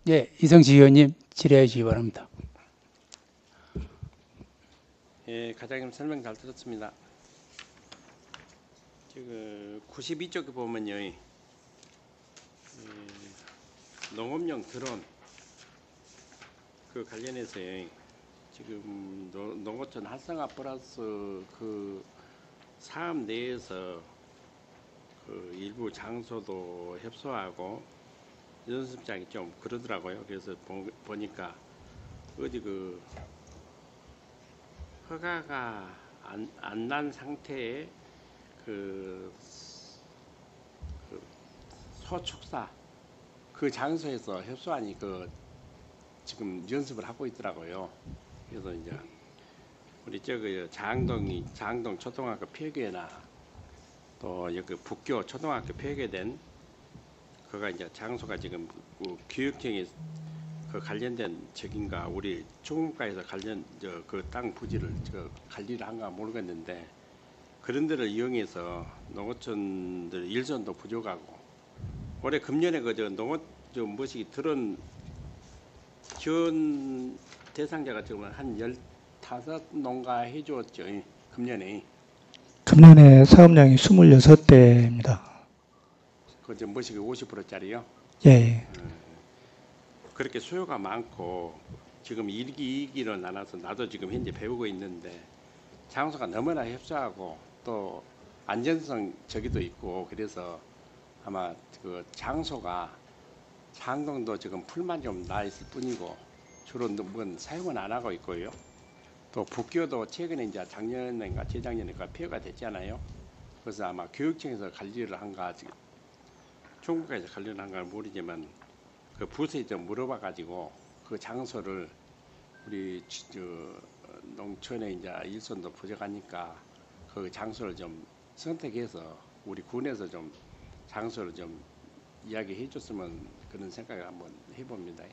예, 이성지 의원님 질의해 주시기 바랍니다. 예, 과장님 설명 잘 들었습니다. 지금 92쪽에 보면요, 농업용 드론 그 관련해서요, 지금 농어촌 활성화 플러스 그 사업 내에서 그 일부 장소도 협소하고 연습장이 좀 그러더라고요. 그래서 보니까 어디 그 허가가 안 난 상태의 그 소축사 그 장소에서 협소하니 그 지금 연습을 하고 있더라고요. 그래서 이제 우리 저기 장동 초등학교 폐교나 또 여기 북교 초등학교 폐교된 그가 이제 장소가 지금 그 교육청에 그 관련된 적인가 우리 중국가에서 관련 그 땅 부지를 관리를 한가 모르겠는데 그런 데를 이용해서 농어촌들 일손도 부족하고 올해 금년에 그저 농어 뭐시 들은 지원 대상자가 지금 한 15농가 해주었죠. 금년에. 금년에 사업량이 26대입니다. 그저 뭐시 50%짜리요? 예. 그렇게 수요가 많고 지금 1기, 2기로 나눠서 나도 지금 현재 배우고 있는데 장소가 너무나 협소하고 또 안전성 저기도 있고 그래서 아마 그 장소가 장동도 지금 풀만 좀 나 있을 뿐이고 주로 뭐 사용은 안 하고 있고요. 또 북교도 최근에 이제 작년인가 재작년인가 폐허가 됐잖아요. 그래서 아마 교육청에서 관리를 한가 중국에서 관리를 한가 모르지만 그 부서에 좀 물어봐 가지고 그 장소를 우리 농촌에 이제 일손도 부족하니까 그 장소를 좀 선택해서 우리 군에서 좀 장소를 좀 이야기해 줬으면 그런 생각을 한번 해봅니다.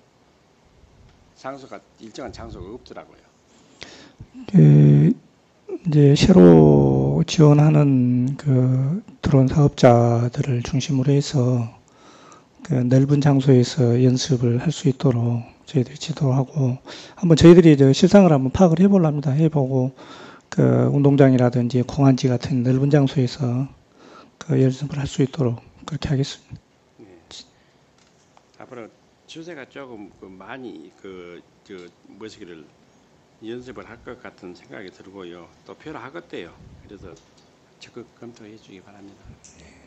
장소가 일정한 장소가 없더라고요. 이제 새로 지원하는 그 드론 사업자들을 중심으로 해서 그 넓은 장소에서 연습을 할 수 있도록 저희들이 지도하고 한번 저희들이 실상을 한번 파악을 해보려 합니다. 해보고 그 운동장이라든지 공안지 같은 넓은 장소에서 그 연습을 할 수 있도록 그렇게 하겠습니다. 네. 앞으로 추세가 조금 많이 뭐시기를 연습을 할 것 같은 생각이 들고요. 또 필요하겠대요. 그래서 적극 검토해 주기 바랍니다.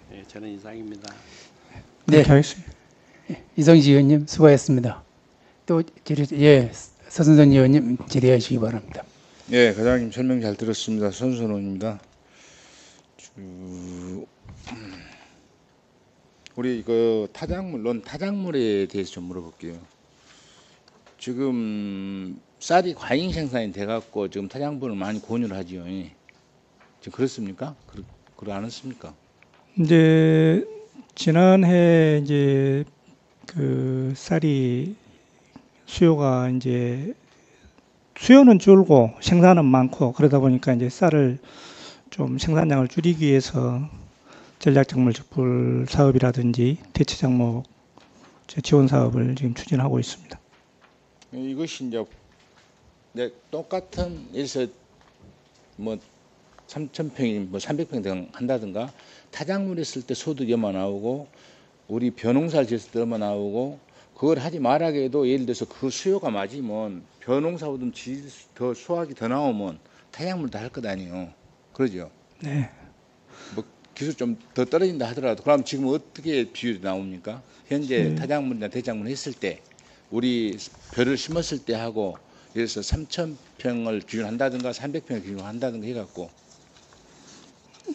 네, 저는 이상입니다. 네, 하겠습니다. 이성지 의원님 수고하셨습니다. 또 서선선 의원님 질의해 주시기 바랍니다. 예, 과장님 설명 잘 들었습니다. 선선원입니다. 우리 그 타작물에 대해서 좀 물어볼게요. 지금 쌀이 과잉 생산이 돼갖고 지금 타작물을 많이 권유를 하지요. 지금 그렇습니까? 그러 않았습니까? 이제 지난해 이제 그 쌀이 수요가 이제 수요는 줄고 생산은 많고 그러다 보니까 이제 쌀을 좀 생산량을 줄이기 위해서 전략작물 적불 사업이라든지 대체 작목 지원 사업을 지금 추진하고 있습니다. 이것이 이제 똑같은 일서 뭐 3,000평이 뭐 300평 등 한다든가 타작물 했을 때 소득이 얼마 나오고 우리 벼농사를 지었을 때 얼마 나오고 그걸 하지 말하게 해도 예를 들어서 그 수요가 맞으면 벼농사보다 더 수확이 더 나오면 타작물도 할 것 아니에요. 그러죠? 네. 뭐 기술 좀 더 떨어진다 하더라도 그럼 지금 어떻게 비율이 나옵니까? 현재 타작물이나 대작물 했을 때 우리 벼를 심었을 때 하고 예를 들어서 3,000평을 기준한다든가 300평을 기준한다든가 해갖고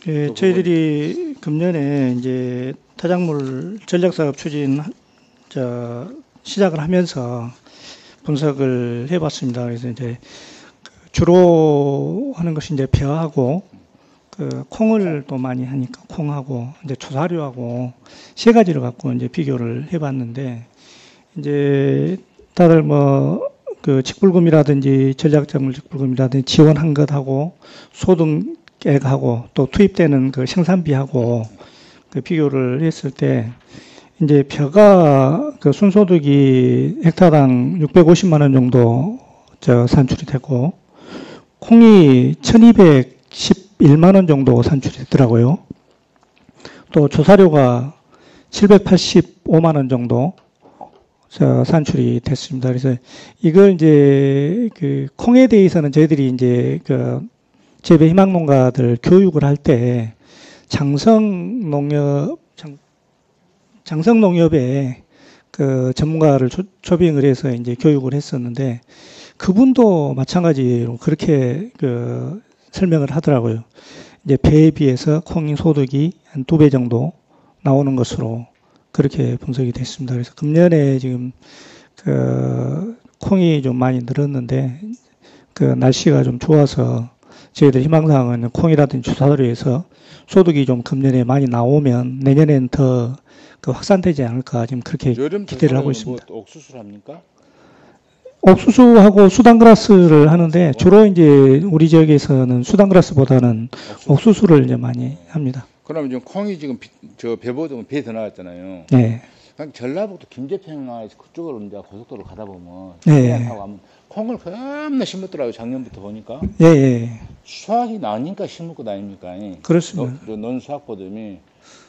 예, 저희들이 금년에 이제 타작물 전략사업 추진 시작을 하면서 분석을 해봤습니다. 그래서 이제 주로 하는 것이 이제 벼하고 그 콩을 또 많이 하니까 콩하고 이제 초사류하고 세 가지를 갖고 이제 비교를 해봤는데 이제 다들 뭐 그 직불금이라든지 전략작물 직불금이라든지 지원한 것하고 소득액하고 또 투입되는 그 생산비하고 그 비교를 했을 때 이제 벼가 그 순소득이 헥타당 650만 원 정도 산출이 되고, 콩이 1211만 원 정도 산출이 됐더라고요. 또 조사료가 785만 원 정도 산출이 됐습니다. 그래서 이걸 이제 그 콩에 대해서는 저희들이 이제 그 재배 희망 농가들 교육을 할 때 장성농협에 그 전문가를 초빙을 해서 이제 교육을 했었는데, 그분도 마찬가지로 그렇게 그 설명을 하더라고요. 이제 배에 비해서 콩의 소득이 한 2배 정도 나오는 것으로 그렇게 분석이 됐습니다. 그래서 금년에 지금 그 콩이 좀 많이 늘었는데, 그 날씨가 좀 좋아서 저희들 희망사항은 콩이라든지 주사료에서 소득이 좀 금년에 많이 나오면 내년엔 더 그 확산되지 않을까 지금 그렇게 기대를 하고 있습니다. 뭐 옥수수를 합니까? 옥수수하고 수단그라스를 하는데, 주로 이제 우리 지역에서는 수단그라스보다는 옥수수를 이제 많이 합니다. 그러면 지금 콩이 지금 저 배보도 배 더 나왔잖아요. 네. 그냥 전라북도 김제평야에서 그쪽으로 이제 고속도로 가다 보면 네. 하고 하면 콩을 겁나 심었더라고요. 작년부터 보니까 예, 예. 수확이 나니까 심을 거 아닙니까? 그렇습니다. 논수확보듬이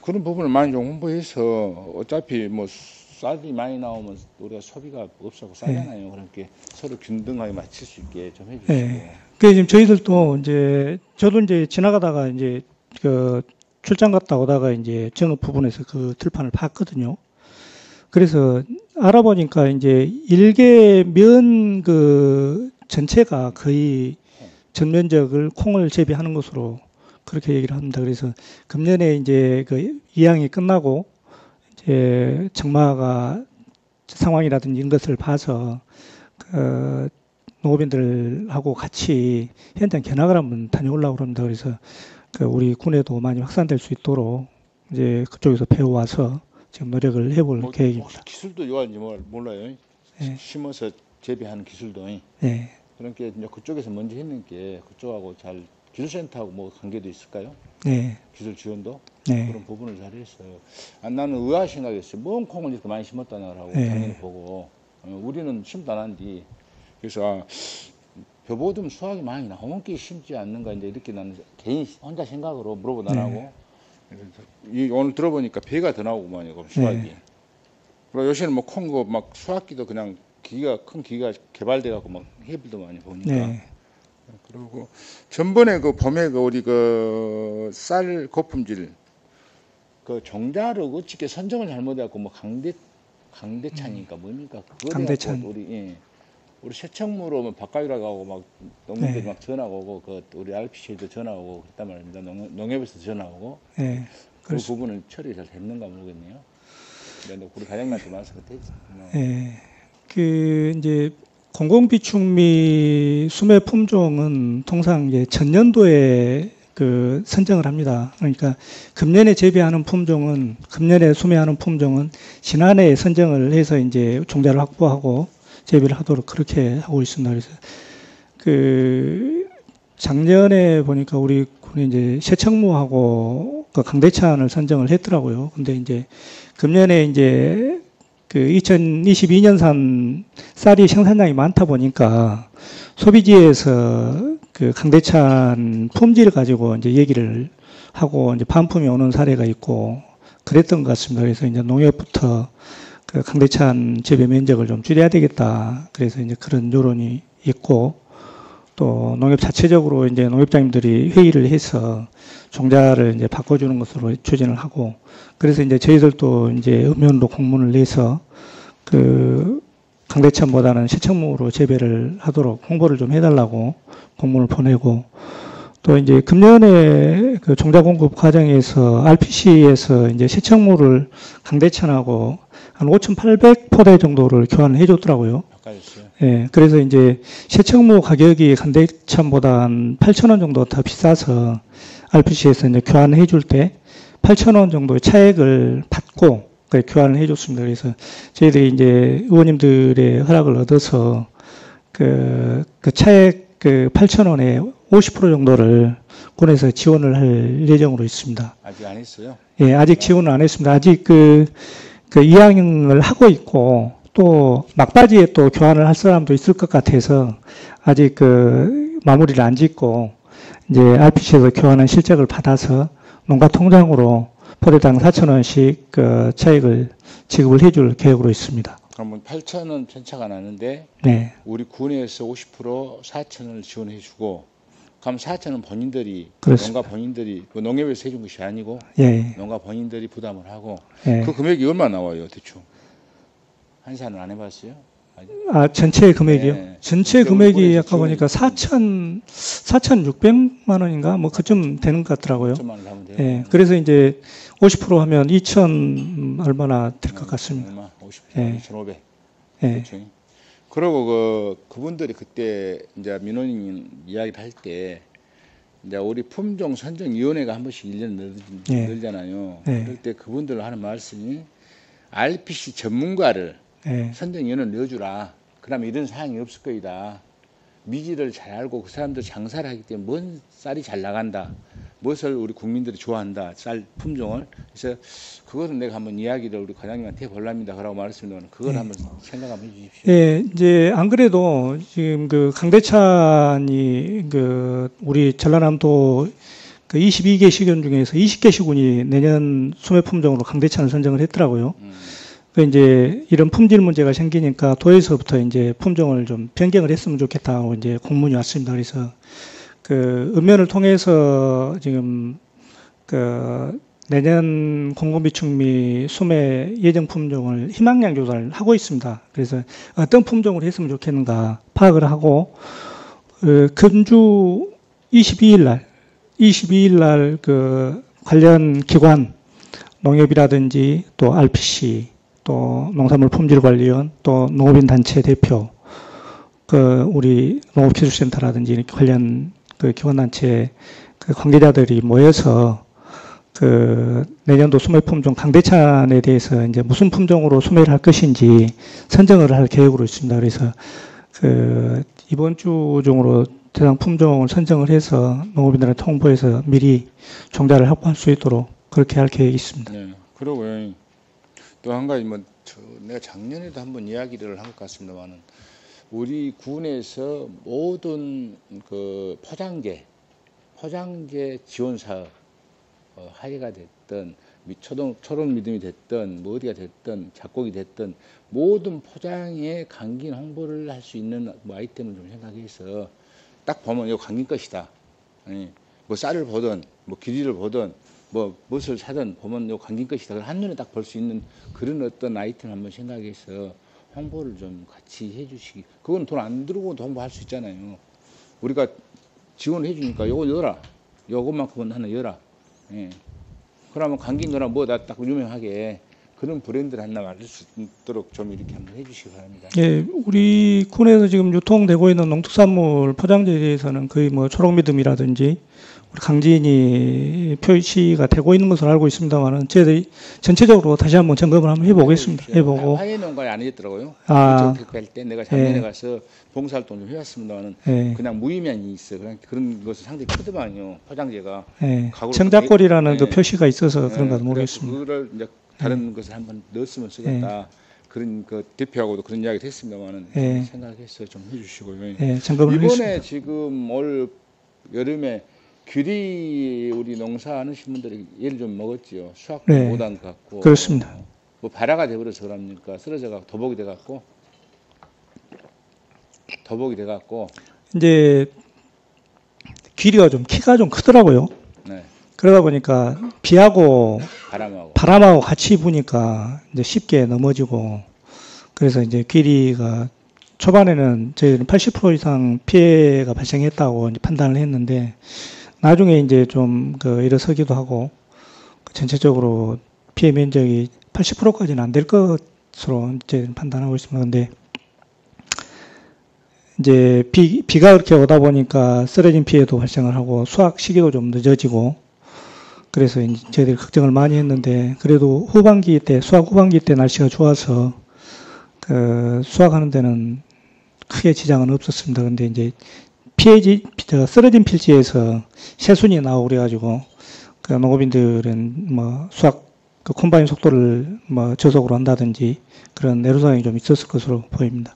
그런 부분을 많이 좀 홍보해서, 어차피 뭐 쌀이 많이 나오면 우리가 소비가 없어서 싸잖아요. 그렇게 서로 균등하게 맞출 수 있게 좀 해주시고. 네. 그 지금 저희들도 이제 저도 이제 지나가다가 이제 그 출장 갔다 오다가 이제 정읍 부분에서 그 들판을 봤거든요. 그래서 알아보니까 이제 일개 면 그 전체가 거의 전면적을 콩을 재배하는 것으로 그렇게 얘기를 합니다. 그래서 금년에 이제 그 이양이 끝나고 이제 정마가 상황이라든지 이런 것을 봐서 그 농업인들하고 같이 현장 견학을 한번 다녀오려고 그럽니다. 그래서 그 우리 군에도 많이 확산될 수 있도록 이제 그쪽에서 배워와서 지금 노력을 해볼 계획입니다. 기술도 요한지 몰라요. 네. 심어서 재배하는 기술도. 네. 그러니까 이제 그쪽에서 먼저 했는 게 그쪽하고 잘 기술센터하고 뭐 관계도 있을까요? 네. 기술 지원도? 네. 그런 부분을 잘 했어요. 나는 의아하게 생각했어요. 뭔 콩을 이렇게 많이 심었다냐고 네. 작년에 보고. 우리는 심도 안 한디. 그래서 벼보듬 수확이 많이 나온 게 심지 않는가 이제 이렇게 나는 개인 혼자 생각으로 물어보다 나고. 오늘 들어보니까 배가 더 나오고만요. 수확이. 네. 그리고 요새는 뭐 콩고 막 수확기도 그냥 큰 기계가 개발돼 갖고 막 해불도 많이 보니까. 네. 그리고 전번에 그 봄에 그 우리 그 쌀 고품질 그 종자를 어떻게 선정을 잘못해갖고 뭐 강대찬이니까 뭡니까? 강대찬. 우리 세척무로 뭐 바깥이라고 하고 막 농민들 네. 막 전화가 오고 그 우리 RPC에도 전화 오고 그랬단 말입니다. 농협에서 전화 오고. 네. 그 부분은 처리 잘 됐는가 모르겠네요. 근데 우리 과장님한테 말씀을 드리죠. 네. 그 이제 공공비축미 수매 품종은 통상 이제 전년도에 그 선정을 합니다. 그러니까 금년에 재배하는 품종은 금년에 수매하는 품종은 지난해 선정을 해서 이제 종자를 확보하고 재배를 하도록 그렇게 하고 있습니다. 그래서 그 작년에 보니까 우리 군이 이제 세척무하고 그 강대찬을 선정을 했더라고요. 근데 이제 금년에 이제 그 2022년산 쌀이 생산량이 많다 보니까 소비지에서 그 강대찬 품질을 가지고 이제 얘기를 하고 이제 반품이 오는 사례가 있고 그랬던 것 같습니다. 그래서 이제 농협부터 그 강대찬 재배 면적을 좀 줄여야 되겠다. 그래서 이제 그런 여론이 있고 또 농협 자체적으로 이제 농협장님들이 회의를 해서 종자를 이제 바꿔주는 것으로 추진을 하고 그래서 이제 저희들도 이제 음면으로 공문을 내서 그 강대찬보다는 세척무로 재배를 하도록 홍보를 좀 해달라고 공문을 보내고 또 이제 금년에 그 종자 공급 과정에서 RPC에서 이제 세척무를 강대찬하고 한 5,800포대 정도를 교환을 해줬더라고요. 예, 그래서 이제 세척무 가격이 강대찬보다 한 8,000원 정도 더 비싸서 RPC에서 이제 교환을 해줄 때 8,000원 정도의 차액을 받고 교환을 해줬습니다. 그래서 저희들이 이제 의원님들의 허락을 얻어서 그 차액 그 8,000원에 50% 정도를 군에서 지원을 할 예정으로 있습니다. 아직 안 했어요? 예, 아직 지원을 안 했습니다. 아직 그 그 이양을 하고 있고 또 막바지에 또 교환을 할 사람도 있을 것 같아서 아직 그 마무리를 안 짓고 이제 RPC에서 교환한 실적을 받아서 농가 통장으로 포대당 4,000원씩 그 차익을 지급을 해줄 계획으로 있습니다. 그러면 8,000원 편차가 나는데 네, 우리 군에서 50% 4,000원을 지원해주고 그럼 4,000원 본인들이 그렇습니다. 농가 본인들이 뭐 농협에서 해준 것이 아니고 예, 농가 본인들이 부담을 하고 예. 그 금액이 얼마 나와요 대충? 한산을 안 해봤어요? 아, 전체 금액이요? 네. 전체 우리 금액이 군에서 아까 보니까 4,600만 원인가? 뭐 그쯤 되는 것 같더라고요. 5천만 원 하면 돼요. 예, 그래서 이제 50% 하면 2,000 얼마나 될 것 같습니다. 얼마? 50, 예. 2,500. 예, 그렇죠. 그리고 그분들이 그때 이제 민원인 이야기를 할 때 이제 우리 품종 선정 위원회가 한 번씩 1년 예. 늘잖아요. 예. 그럴 때 그분들 하는 말씀이 RPC 전문가를 예, 선정위원회를 넣어주라. 그러면 이런 사항이 없을 거이다. 미지를 잘 알고 그 사람들 장사를 하기 때문에 뭔 쌀이 잘 나간다. 무엇을 우리 국민들이 좋아한다. 쌀 품종을. 그래서 그거는 내가 한번 이야기를 우리 과장님한테 해볼랍니다. 그러고 말했습니다. 그걸 한번 생각 한번 해주십시오. 예, 이제 안 그래도 지금 그 강대찬이 그 우리 전라남도 그 22개 시군 중에서 20개 시군이 내년 수매 품종으로 강대찬을 선정을 했더라고요. 그 이제 이런 품질 문제가 생기니까 도에서부터 이제 품종을 좀 변경을 했으면 좋겠다고 이제 공문이 왔습니다. 그래서 그 읍면을 통해서 지금 그 내년 공급비축미 수매 예정 품종을 희망량 조사를 하고 있습니다. 그래서 어떤 품종으로 했으면 좋겠는가 파악을 하고 금주 22일 날 그 관련 기관 농협이라든지 또 RPC 또 농산물품질관리원 또 농업인 단체 대표 그 우리 농업기술센터라든지 이렇게 관련 그 기관단체 그 관계자들이 모여서 그 내년도 수매 품종 강대찬에 대해서 이제 무슨 품종으로 수매를 할 것인지 선정을 할 계획으로 있습니다. 그래서 그 이번 주 중으로 대상 품종을 선정을 해서 농업인들한테 통보해서 미리 종자를 확보할 수 있도록 그렇게 할 계획이 있습니다. 네. 그리고 또 한 가지 뭐 내가 작년에도 한번 이야기를 한 것 같습니다만은 우리 군에서 모든 그 포장재 지원 사업 하이가 됐든 초록 믿음이 됐든 뭐 어디가 됐든 작곡이 됐든 모든 포장에 감긴 홍보를 할 수 있는 뭐 아이템을 좀 생각해서 딱 보면 이거 감긴 것이다. 아니, 뭐 쌀을 보든 뭐 기리를 보든 뭐 무엇을 사든 보면 이거 감긴 것이다. 한눈에 딱 볼 수 있는 그런 어떤 아이템 한번 생각해서 홍보를 좀 같이 해주시기. 그건 돈 안 들고도 홍보할 수 있잖아요. 우리가 지원해 주니까 요거 넣어라. 요것만큼은 하나 열라. 예. 그러면 감기 넣어라 뭐 나 딱 유명하게 그런 브랜드를 하나 만들 수 있도록 좀 이렇게 한번 해주시기 바랍니다. 예, 우리 군에서 지금 유통되고 있는 농특산물 포장재에 대해서는 거의 뭐 초록미듬이라든지 우리 강진이 표시가 되고 있는 것으로 알고 있습니다만은 저희들이 전체적으로 다시 한번 점검을 한번 해보겠습니다. 해보고. 화해 농가에 안 해줬더라고요. 아, 때 내가 작년에 예. 가서 봉사활동 좀 해왔습니다만은 예, 그냥 무의미한이 있어. 그런 것은 상당히 크더만요. 포장재가. 예. 가구를 청작골이라는 예. 그 표시가 있어서 그런가 예, 모르겠습니다. 그거를 이제 다른 것을 한번 넣었으면 쓰겠다. 그런 그 대표하고도 그런 이야기를 했습니다만은 예. 생각해서 좀 해주시고요. 예, 점검을 이번에 하겠습니다. 지금 올 여름에 귤이 우리 농사하는 분들이 예를 좀 먹었지요. 수확도 네. 못한 것 같고. 그렇습니다. 뭐 바라가 돼버려서 그럽니까? 쓰러져가 도복이 돼갖고 이제 길이가 좀 키가 좀 크더라고요. 네. 그러다 보니까 비하고 바람하고 같이 부니까 이제 쉽게 넘어지고 그래서 이제 길이가 초반에는 저희는 80% 이상 피해가 발생했다고 이제 판단을 했는데 나중에 이제 좀 그 일어서기도 하고 전체적으로 피해 면적이 80%까지는 안 될 것으로 이제 판단하고 있습니다. 근데 이제 비가 그렇게 오다 보니까 쓰러진 피해도 발생을 하고 수확 시기도 좀 늦어지고 그래서 이제 저희들이 걱정을 많이 했는데 그래도 수확 후반기 때 날씨가 좋아서 그 수확하는 데는 크게 지장은 없었습니다. 근데 이제 쓰러진 필지에서 새순이 나오고 그래가지고 그 농업인들은 뭐 수확 그 콤바인 속도를 뭐 저속으로 한다든지 그런 내로사항이 좀 있었을 것으로 보입니다.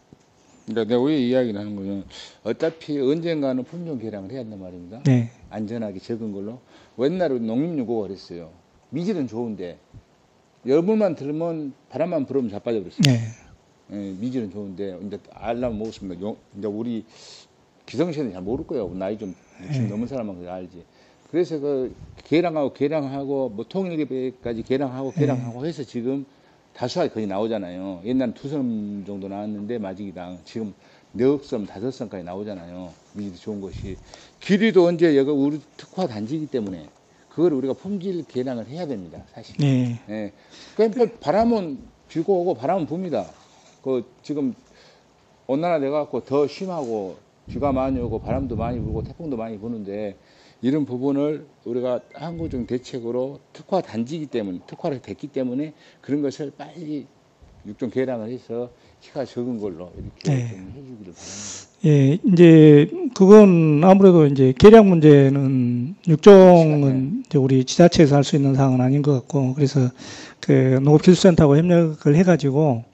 그러니까 내가 왜 이야기를 하는 거는 어차피 언젠가는 품종 개량을 해야 한단 말입니다. 네, 안전하게 적은 걸로. 옛날에 농림연구가 그랬어요. 미질은 좋은데 열물만 들면 바람만 불으면 자빠져 버렸어요. 네, 예, 미질은 좋은데 이제 알라면 먹었습니다. 이제 우리 기성세는 잘 모를 거예요. 나이 좀 60 넘은 사람만 그래 알지. 그래서 그 개량하고 뭐 통일계까지 개량하고 해서 지금 다수하게 거의 나오잖아요. 옛날에 2섬 정도 나왔는데 마지기당 지금 4섬, 5섬까지 나오잖아요. 미질이 좋은 것이. 길이도 언제 여기 우리 특화 단지이기 때문에 그걸 우리가 품질 개량을 해야 됩니다. 사실. 네, 예. 그러니까 바람은 비고 오고 바람은 붑니다. 그 지금 온난화 돼갖고 더 심하고 비가 많이 오고 바람도 많이 불고 태풍도 많이 부는데 이런 부분을 우리가 항구적 대책으로 특화 단지이기 때문에 특화를 됐기 때문에 그런 것을 빨리 육종 개량을 해서 키가 적은 걸로 이렇게 네. 좀 해주기를 바랍니다. 예, 이제 그건 아무래도 이제 개량 문제는 육종은 이제 우리 지자체에서 할 수 있는 사항은 아닌 것 같고 그래서 그 농업기술센터하고 협력을 해가지고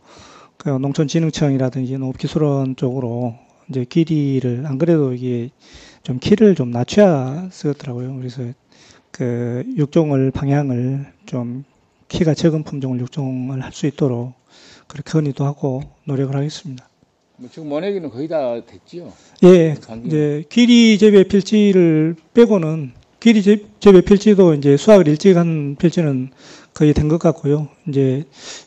그 농촌진흥청이라든지 농업기술원 쪽으로 이제 길이를 안 그래도 이게 좀 키를 좀 낮춰야 쓰더라고요. 그래서 그 육종을 방향을 좀 키가 적은 품종을 육종을 할 수 있도록 그렇게 건의도 하고 노력을 하겠습니다. 뭐 지금 모내기는 거의 다 됐지요. 예, 관계. 이제 귀리 재배 필지를 빼고는 귀리 재배 필지도 이제 수확을 일찍 한 필지는 거의 된 것 같고요. 이제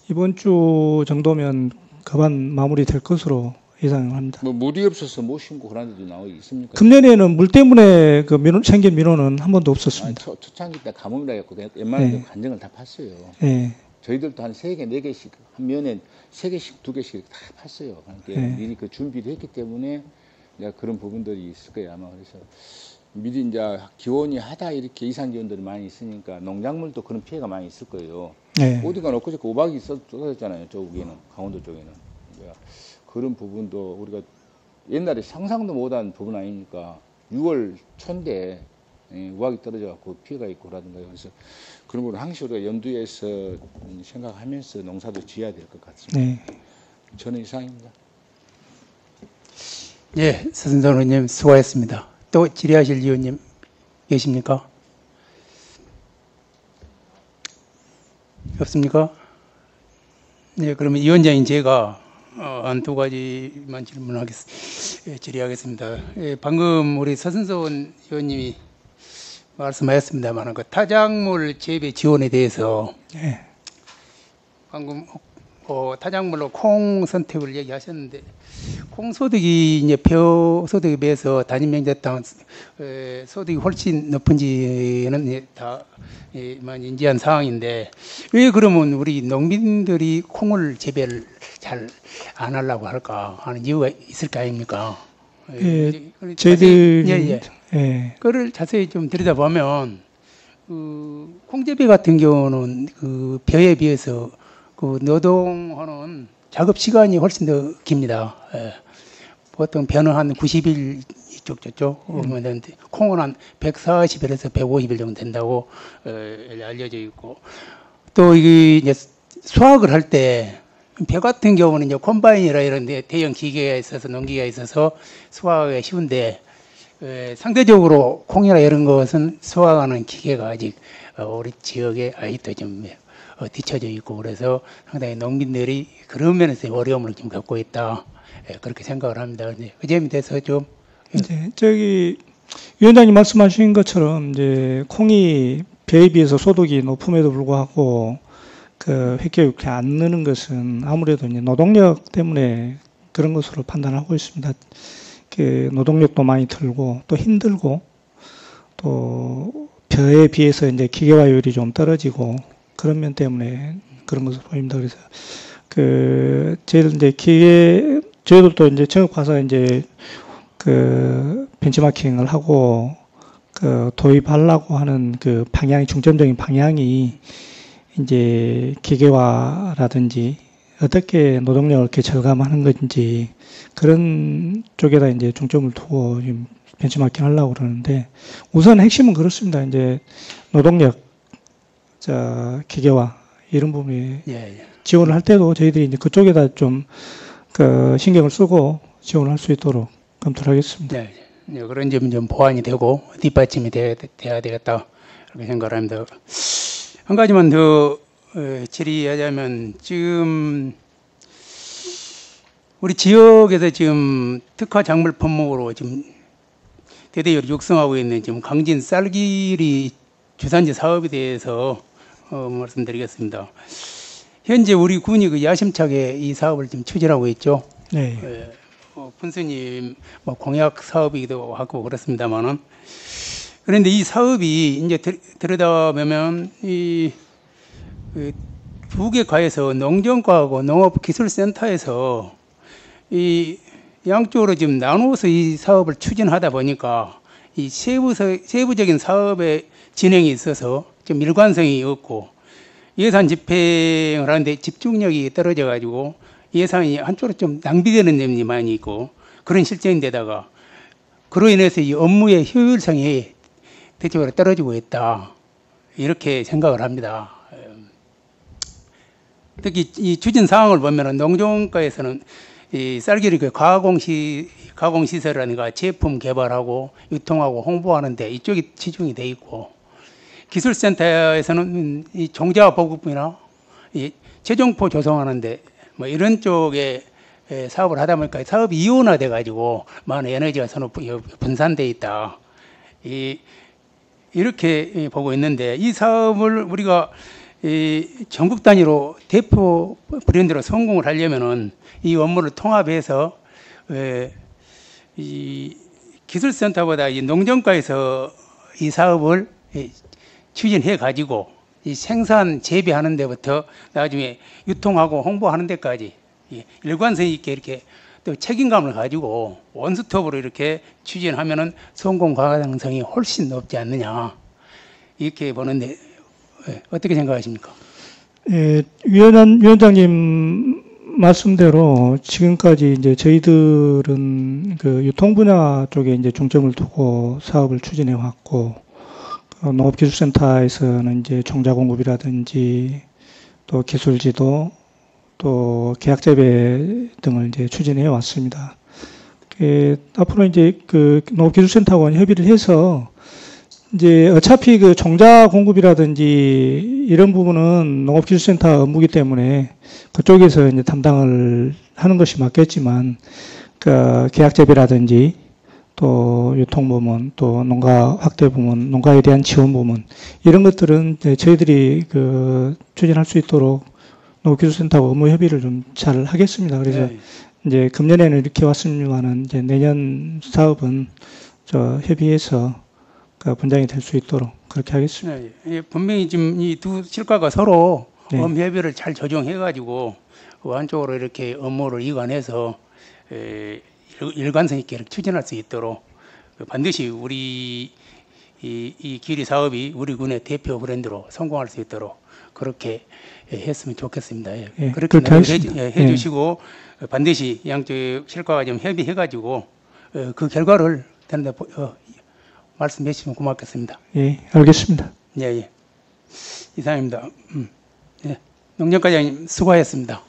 이번 주 정도면 거반 마무리 될 것으로 예상을 합니다. 뭐 물이 없어서 못 심고 그런 데도 나와 있습니까? 금년에는 물 때문에 그 생긴 민원은 한 번도 아니, 없었습니다. 초창기 때 가뭄이라 했고 웬만한 네. 관정을 다 팠어요. 예, 저희들도 한 3개, 4개씩 한 면에 3개씩, 2개씩 다 팠어요. 그러니까 네. 미리 그 준비를 했기 때문에 내가 그런 부분들이 있을 거예요 아마. 그래서 미리 이제 기온이 하다 이렇게 이상 기온들이 많이 있으니까 농작물도 그런 피해가 많이 있을 거예요. 예, 어디가 엊그저께 오박이 쏟아졌잖아요. 저기에는 강원도 쪽에는. 그러니까 그런 부분도 우리가 옛날에 상상도 못한 부분 아닙니까? 6월 초인데 우박이 떨어져갖고 피해가 있고 그러던가. 그래서 그런 걸 항시 우리가 염두에서 생각하면서 농사도 지어야 될 것 같습니다. 네. 저는 이상입니다. 예, 서순선 의원님 수고하셨습니다. 또 질의하실 의원님 계십니까? 없습니까? 네, 그러면 위원장인 제가 한 2가지만 질의하겠습니다. 예, 방금 우리 서순선 의원님이 말씀하셨습니다만 그 타작물 재배 지원에 대해서 예, 방금 타작물로 콩 선택을 얘기하셨는데 콩 소득이 이제 표 소득에 비해서 단위 면적당 소득이 훨씬 높은지는 다 많이 인지한 상황인데 왜 그러면 우리 농민들이 콩을 재배를 잘 안 하려고 할까 하는 이유가 있을 거 아닙니까? 예, 저희들 예, 그거를 자세히 좀 들여다보면 콩 재배 같은 경우는 그 벼에 비해서 그 노동하는 작업 시간이 훨씬 더 깁니다. 예. 보통 벼는 한 90일 이쪽 저쪽 되는데 콩은 한 140일에서 150일 정도 된다고 알려져 있고 또 이게 이제 수확을 할 때 벼 같은 경우는 이제 콤바인이라 이런 데 대형 기계가 있어서 농기계가 있어서 수확하기가 쉬운데 상대적으로 콩이나 이런 것은 수확하는 기계가 아직 우리 지역에 아직도 좀 뒤처져 있고 그래서 상당히 농민들이 그런 면에서 어려움을 좀 겪고 있다. 그렇게 생각을 합니다. 그 점에 대해서 좀 이제 저기 위원장님 말씀하신 것처럼 이제 콩이 벼에 비해서 소득이 높음에도 불구하고 그 획기롭게 안 느는 것은 아무래도 이제 노동력 때문에 그런 것으로 판단하고 있습니다. 그 노동력도 많이 들고 또 힘들고 또 벼에 비해서 이제 기계화율이 좀 떨어지고 그런 면 때문에 그런 것으로 보입니다. 그래서 그 저희들 이제 저희들도 이제 청업 가서 이제 그 벤치마킹을 하고 그 도입하려고 하는 그 방향이 중점적인 방향이 이제 기계화라든지 어떻게 노동력을 이렇게 절감하는 건지 그런 쪽에다 이제 중점을 두고 지금 벤치마킹 하려고 그러는데 우선 핵심은 그렇습니다. 이제 노동력, 기계화 이런 부분에 예, 예. 지원을 할 때도 저희들이 이제 그쪽에다 좀 그 신경을 쓰고 지원을 할 수 있도록 검토를 하겠습니다. 네, 네, 그런 점이 좀 보완이 되고 뒷받침이 돼야 되겠다 이렇게 생각을 합니다. 한 가지만 더 질의하자면 지금 우리 지역에서 지금 특화 작물 품목으로 지금 대대적으로 육성하고 있는 지금 강진 쌀기리 주산지 사업에 대해서 말씀드리겠습니다. 현재 우리 군이 그 야심차게 이 사업을 지금 추진하고 있죠. 네. 군수님 뭐 공약 사업이기도 하고 그렇습니다만은 그런데 이 사업이 이제 들여다보면 이 두 개 과에서 농정과하고 농업기술센터에서 이 양쪽으로 지금 나누어서 이 사업을 추진하다 보니까 이 세부적인 사업의 진행에 있어서 좀 일관성이 없고 예산 집행을 하는데 집중력이 떨어져 가지고 예산이 한쪽으로 좀 낭비되는 점이 많이 있고 그런 실정인데다가 그로 인해서 이 업무의 효율성이 대체적으로 떨어지고 있다 이렇게 생각을 합니다. 특히 이 추진 사항을 보면은 농정과에서는 이 쌀기리 가공시설이라든가 제품 개발하고 유통하고 홍보하는데 이쪽이 치중이 돼 있고 기술센터에서는 이 종자 보급이나 이 최종포 조성하는데 뭐 이런 쪽에 사업을 하다 보니까 사업이 이원화돼 가지고 많은 에너지가 서로 분산돼 있다. 이렇게 보고 있는데 이 사업을 우리가 전국 단위로 대표 브랜드로 성공을 하려면은 이 업무를 통합해서 이 기술센터보다 이 농정과에서 이 사업을 추진해 가지고 이 생산 재배하는 데부터 나중에 유통하고 홍보하는 데까지 일관성 있게 이렇게 또 책임감을 가지고 원스톱으로 이렇게 추진하면은 성공 가능성이 훨씬 높지 않느냐 이렇게 보는데 어떻게 생각하십니까? 예, 위원장님 말씀대로 지금까지 이제 저희들은 그 유통 분야 쪽에 이제 중점을 두고 사업을 추진해 왔고 농업기술센터에서는 이제 종자 공급이라든지 또 기술 지도 또 계약 재배 등을 이제 추진해 왔습니다. 앞으로 이제 그 농업기술센터하고 협의를 해서 이제 어차피 그 종자 공급이라든지 이런 부분은 농업기술센터 업무이기 때문에 그쪽에서 이제 담당을 하는 것이 맞겠지만 그 계약 재배라든지 또 유통부문, 또 농가 확대 부문, 농가에 대한 지원 부문 이런 것들은 저희들이 그 추진할 수 있도록 농업기술센터하고 업무 협의를 좀 잘 하겠습니다. 그래서 네. 이제 금년에는 이렇게 왔습니다만은 이제 내년 사업은 저 협의해서 그 분장이 될 수 있도록 그렇게 하겠습니다. 네. 분명히 지금 이 두 실과가 서로 네. 협의를 잘 조정해 가지고 한쪽으로 이렇게 업무를 이관해서 일관성 있게 이렇게 추진할 수 있도록 반드시 우리 이 기리 사업이 우리 군의 대표 브랜드로 성공할 수 있도록 그렇게 했으면 좋겠습니다. 예, 그렇게 그렇게 하겠습니다. 해주시고 반드시 양쪽 실과가 좀 협의해가지고 그 결과를 되는데 말씀해 주시면 고맙겠습니다. 예, 알겠습니다. 예, 예. 이상입니다. 예. 농정과장님 수고하셨습니다.